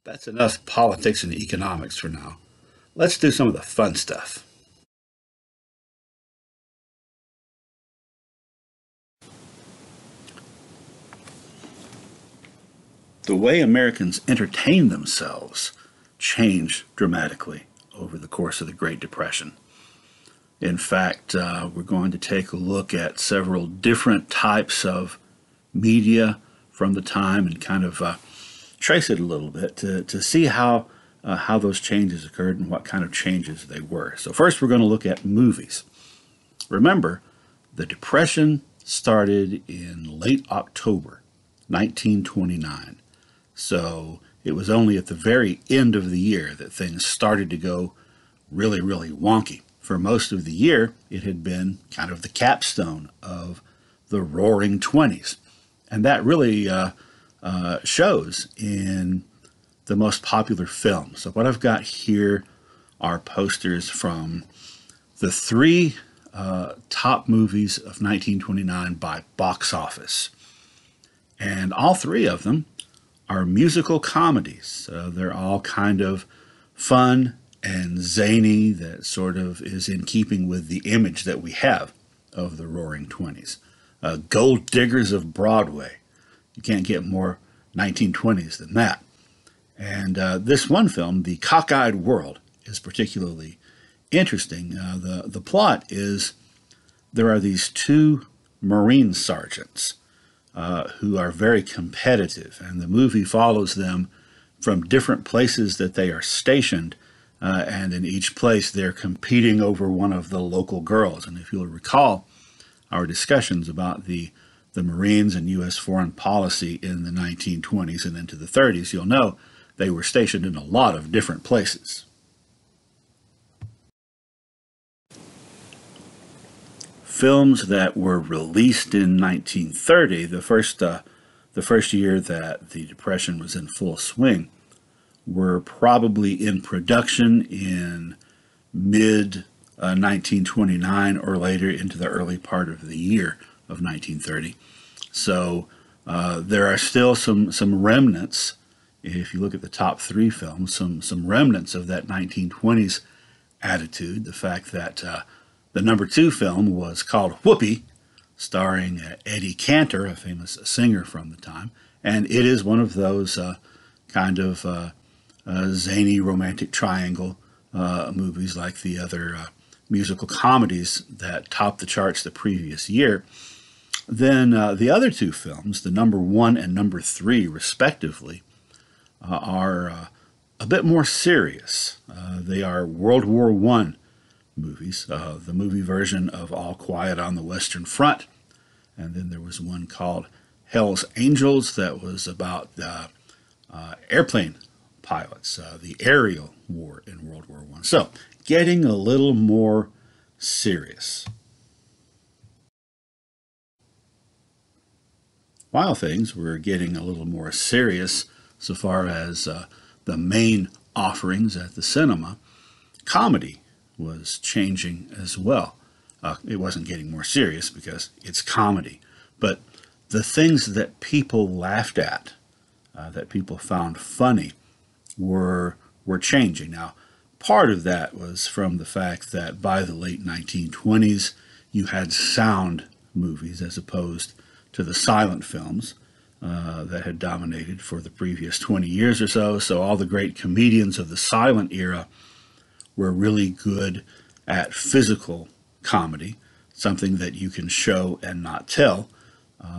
That's enough politics and economics for now. Let's do some of the fun stuff. The way Americans entertain themselves changed dramatically over the course of the Great Depression. In fact, we're going to take a look at several different types of media from the time and kind of trace it a little bit to see how those changes occurred and what kind of changes they were. So first we're going to look at movies. Remember, the Depression started in late October 1929. So it was only at the very end of the year that things started to go really, really wonky. For most of the year, it had been kind of the capstone of the Roaring Twenties. And that really shows in the most popular films. So what I've got here are posters from the three top movies of 1929 by box office. And all three of them are musical comedies. They're all kind of fun and zany, that sort of is in keeping with the image that we have of the Roaring Twenties. Gold Diggers of Broadway. You can't get more 1920s than that. And this one film, The Cockeyed World, is particularly interesting. The plot is there are these two Marine sergeants who are very competitive, and the movie follows them from different places that they are stationed, and in each place they're competing over one of the local girls. And if you'll recall our discussions about the Marines and U.S. foreign policy in the 1920s and into the 30s, you'll know they were stationed in a lot of different places. Films that were released in 1930, the first year that the Depression was in full swing, were probably in production in mid 1929 or later into the early part of the year of 1930. So there are still some remnants. If you look at the top three films, some remnants of that 1920s attitude. The fact that the number two film was called Whoopee, starring Eddie Cantor, a famous singer from the time, and it is one of those kind of zany romantic triangle movies like the other musical comedies that topped the charts the previous year. Then the other two films, the number one and number three respectively, are a bit more serious. They are World War I movies, the movie version of All Quiet on the Western Front, and then there was one called Hell's Angels that was about airplane pilots, the aerial war in World War I. So, getting a little more serious. While things were getting a little more serious so far as the main offerings at the cinema, comedy was changing as well. It wasn't getting more serious because it's comedy, but the things that people laughed at, that people found funny, were changing. Now, part of that was from the fact that by the late 1920s, you had sound movies as opposed to the silent films that had dominated for the previous 20 years or so. So all the great comedians of the silent era were really good at physical comedy, something that you can show and not tell.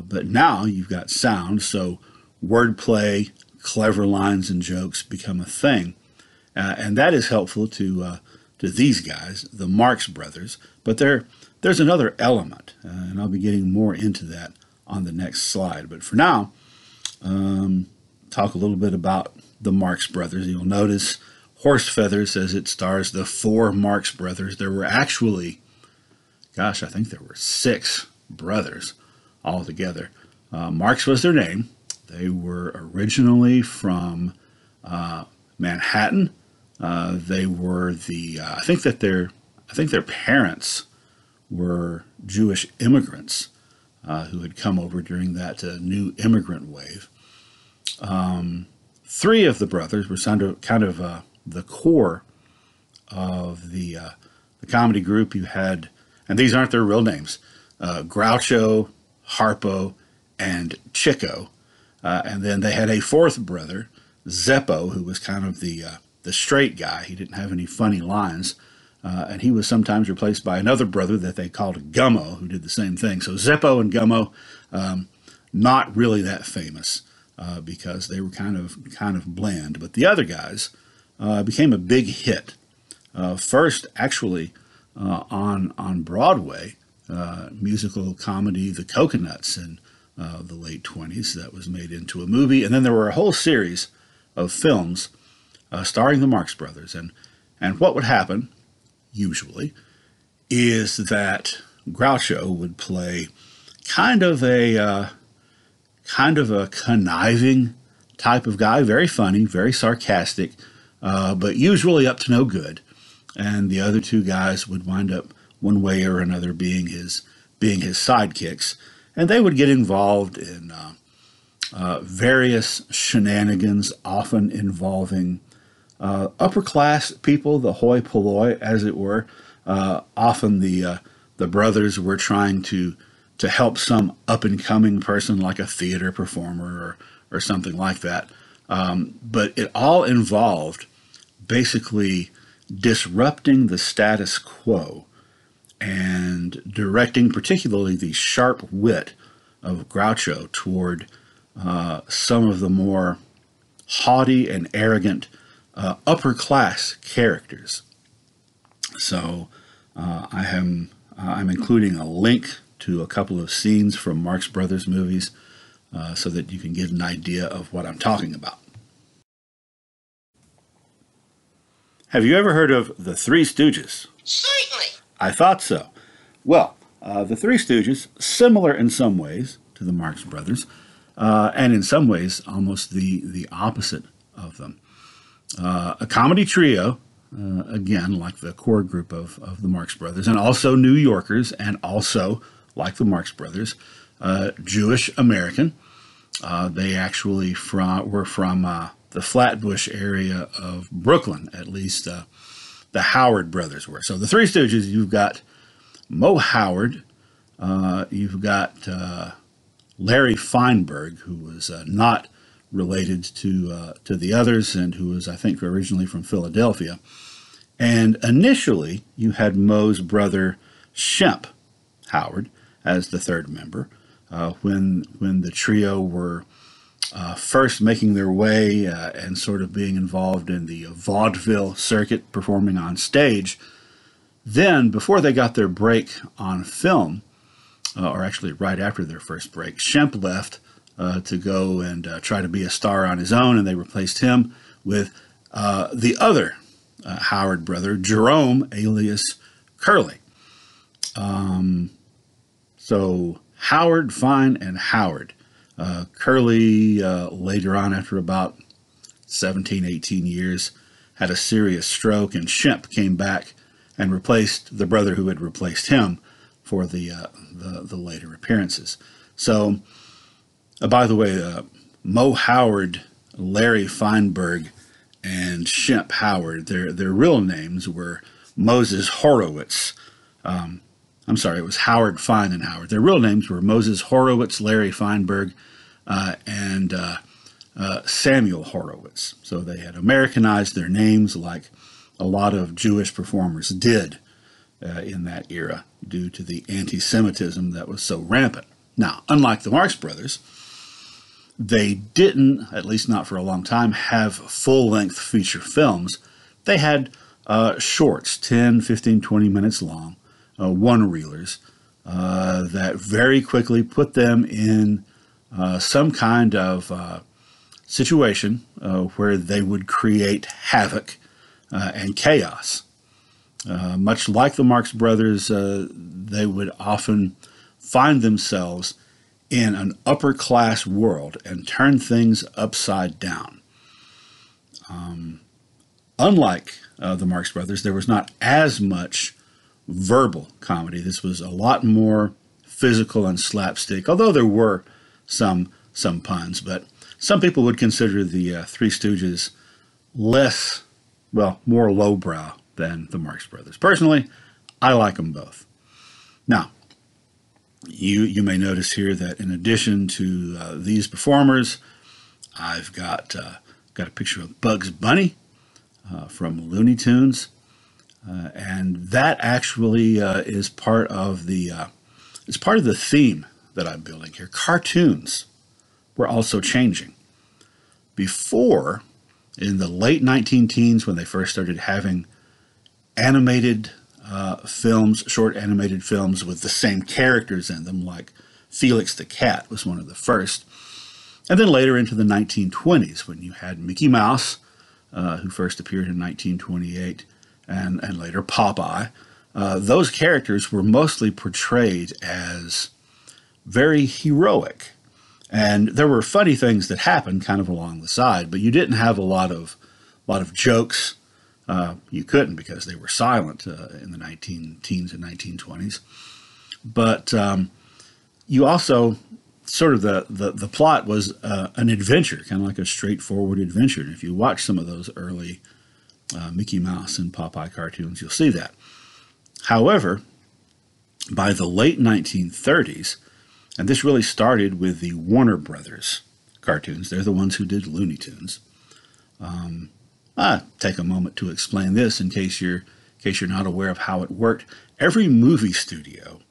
But now you've got sound, so wordplay, clever lines and jokes become a thing. And that is helpful to these guys, the Marx Brothers. But there's another element, and I'll be getting more into that on the next slide. But for now, talk a little bit about the Marx Brothers. You'll notice Horse Feathers says it stars the four Marx Brothers. There were actually, gosh, I think there were 6 brothers altogether. Marx was their name. They were originally from Manhattan. They were I think their parents were Jewish immigrants who had come over during that new immigrant wave. Three of the brothers were kind of the core of the comedy group. You had, and these aren't their real names, Groucho, Harpo, and Chico. And then they had a fourth brother, Zeppo, who was kind of the straight guy. He didn't have any funny lines. And he was sometimes replaced by another brother that they called Gummo, who did the same thing. So Zeppo and Gummo, not really that famous because they were kind of bland. But the other guys became a big hit. First, actually, on Broadway, musical comedy The Coconuts in the late 20s that was made into a movie. And then there were a whole series of films starring the Marx Brothers. And what would happen, usually, is that Groucho would play kind of a conniving type of guy, very funny, very sarcastic, but usually up to no good. And the other two guys would wind up one way or another being his sidekicks, and they would get involved in various shenanigans, often involving upper class people, the hoi polloi, as it were. Often the brothers were trying to help some up and coming person, like a theater performer or something like that. But it all involved basically disrupting the status quo and directing particularly the sharp wit of Groucho toward some of the more haughty and arrogant upper class characters. So I'm including a link to a couple of scenes from Marx Brothers movies so that you can get an idea of what I'm talking about. Have you ever heard of the Three Stooges? Certainly. I thought so. Well, the Three Stooges, similar in some ways to the Marx Brothers, and in some ways almost the opposite of them. A comedy trio, again, like the core group of the Marx Brothers, and also New Yorkers, and also, like the Marx Brothers, Jewish American. They actually were from the Flatbush area of Brooklyn, at least the Howard brothers were. So the Three Stooges, you've got Mo Howard, you've got Larry Feinberg, who was not related to the others and who was, I think, originally from Philadelphia. And initially, you had Moe's brother Shemp Howard as the third member. When the trio were first making their way and sort of being involved in the vaudeville circuit, performing on stage, then before they got their break on film, or actually right after their first break, Shemp left to go and try to be a star on his own, and they replaced him with the other Howard brother, Jerome, alias Curly. So Howard, Fine, and Howard. Curly, later on, after about 17, 18 years, had a serious stroke, and Shemp came back and replaced the brother who had replaced him for the later appearances. So, by the way, Mo Howard, Larry Feinberg, and Shemp Howard, their real names were Moses Horowitz. I'm sorry, it was Howard Fine and Howard. Their real names were Moses Horowitz, Larry Feinberg, and Samuel Horowitz. So they had Americanized their names like a lot of Jewish performers did in that era due to the anti-Semitism that was so rampant. Now, unlike the Marx Brothers, they didn't, at least not for a long time, have full-length feature films. They had shorts, 10, 15, 20 minutes long, one-reelers, that very quickly put them in some kind of situation where they would create havoc and chaos. Much like the Marx Brothers, they would often find themselves in an upper-class world and turn things upside down. Unlike the Marx Brothers, there was not as much verbal comedy. This was a lot more physical and slapstick, although there were some puns, but Some people would consider the Three Stooges less, well, more lowbrow than the Marx Brothers. Personally, I like them both. Now, you may notice here that in addition to these performers, I've got a picture of Bugs Bunny from Looney Tunes, and that actually is part of the theme that I'm building here. Cartoons were also changing. Before, in the late 19-teens, when they first started having animated films, short animated films with the same characters in them, like Felix the Cat was one of the first. And then later into the 1920s, when you had Mickey Mouse, who first appeared in 1928, and later Popeye, those characters were mostly portrayed as very heroic. And there were funny things that happened kind of along the side, but you didn't have a lot of jokes. You couldn't, because they were silent in the 19-teens and 1920s. But you also, sort of the plot was an adventure, kind of like a straightforward adventure. And if you watch some of those early Mickey Mouse and Popeye cartoons, you'll see that. However, by the late 1930s, and this really started with the Warner Brothers cartoons. They're the ones who did Looney Tunes. I'll take a moment to explain this in case you're not aware of how it worked. Every movie studio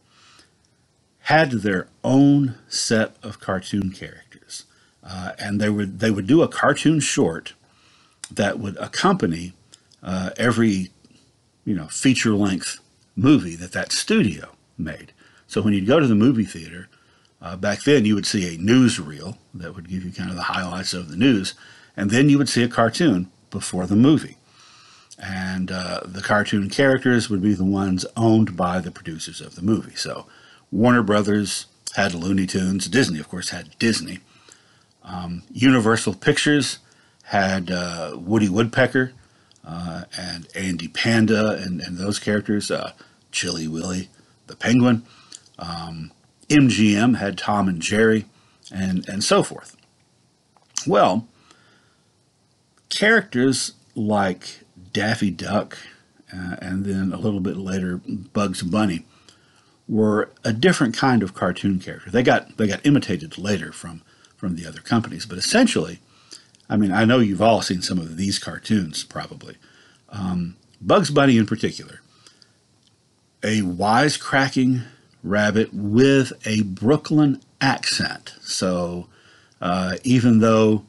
had their own set of cartoon characters, and they would do a cartoon short that would accompany every feature-length movie that studio made. So when you'd go to the movie theater, back then you would see a newsreel that would give you kind of the highlights of the news, and then you would see a cartoon before the movie. And the cartoon characters would be the ones owned by the producers of the movie. So Warner Brothers had Looney Tunes. Disney, of course, had Disney. Universal Pictures had Woody Woodpecker and Andy Panda and those characters, Chilly Willy the Penguin. MGM had Tom and Jerry, and so forth. Well, characters like Daffy Duck and then a little bit later Bugs Bunny were a different kind of cartoon character. They got imitated later from the other companies, but essentially, I mean, I know you've all seen some of these cartoons probably. Bugs Bunny in particular, a wisecracking rabbit with a Brooklyn accent. So even though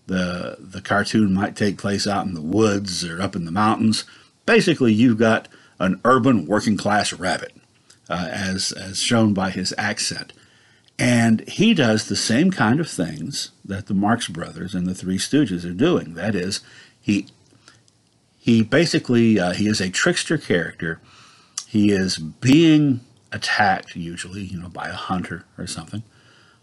the cartoon might take place out in the woods or up in the mountains, basically you've got an urban working class rabbit, as shown by his accent. And he does the same kind of things that the Marx Brothers and the Three Stooges are doing. That is, he basically he is a trickster character. He is being attacked, usually, by a hunter or something.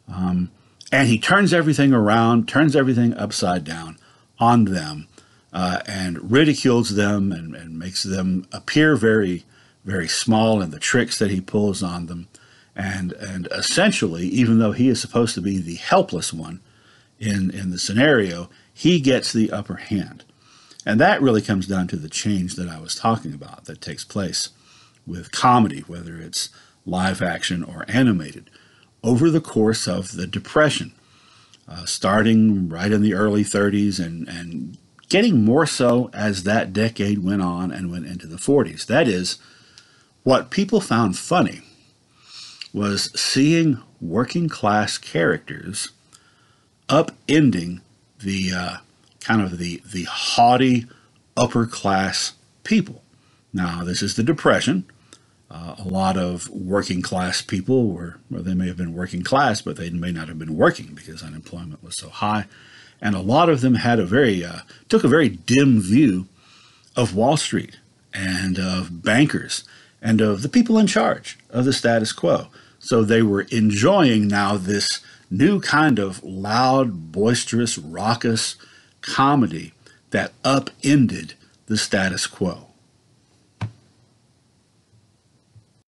And he turns everything around, turns everything upside down on them, and ridicules them and makes them appear very, very small in the tricks that he pulls on them. And essentially, even though he is supposed to be the helpless one in the scenario, he gets the upper hand. And that really comes down to the change that I was talking about that takes place with comedy, whether it's live action or animated, over the course of the Depression, starting right in the early 30s and getting more so as that decade went on and went into the 40s. That is, what people found funny was seeing working class characters upending the kind of the haughty upper class people. Now, this is the Depression. A lot of working class people they may have been working class, but they may not have been working because unemployment was so high. And a lot of them had took a very dim view of Wall Street and of bankers and of the people in charge of the status quo. So they were enjoying now this new kind of loud, boisterous, raucous comedy that upended the status quo.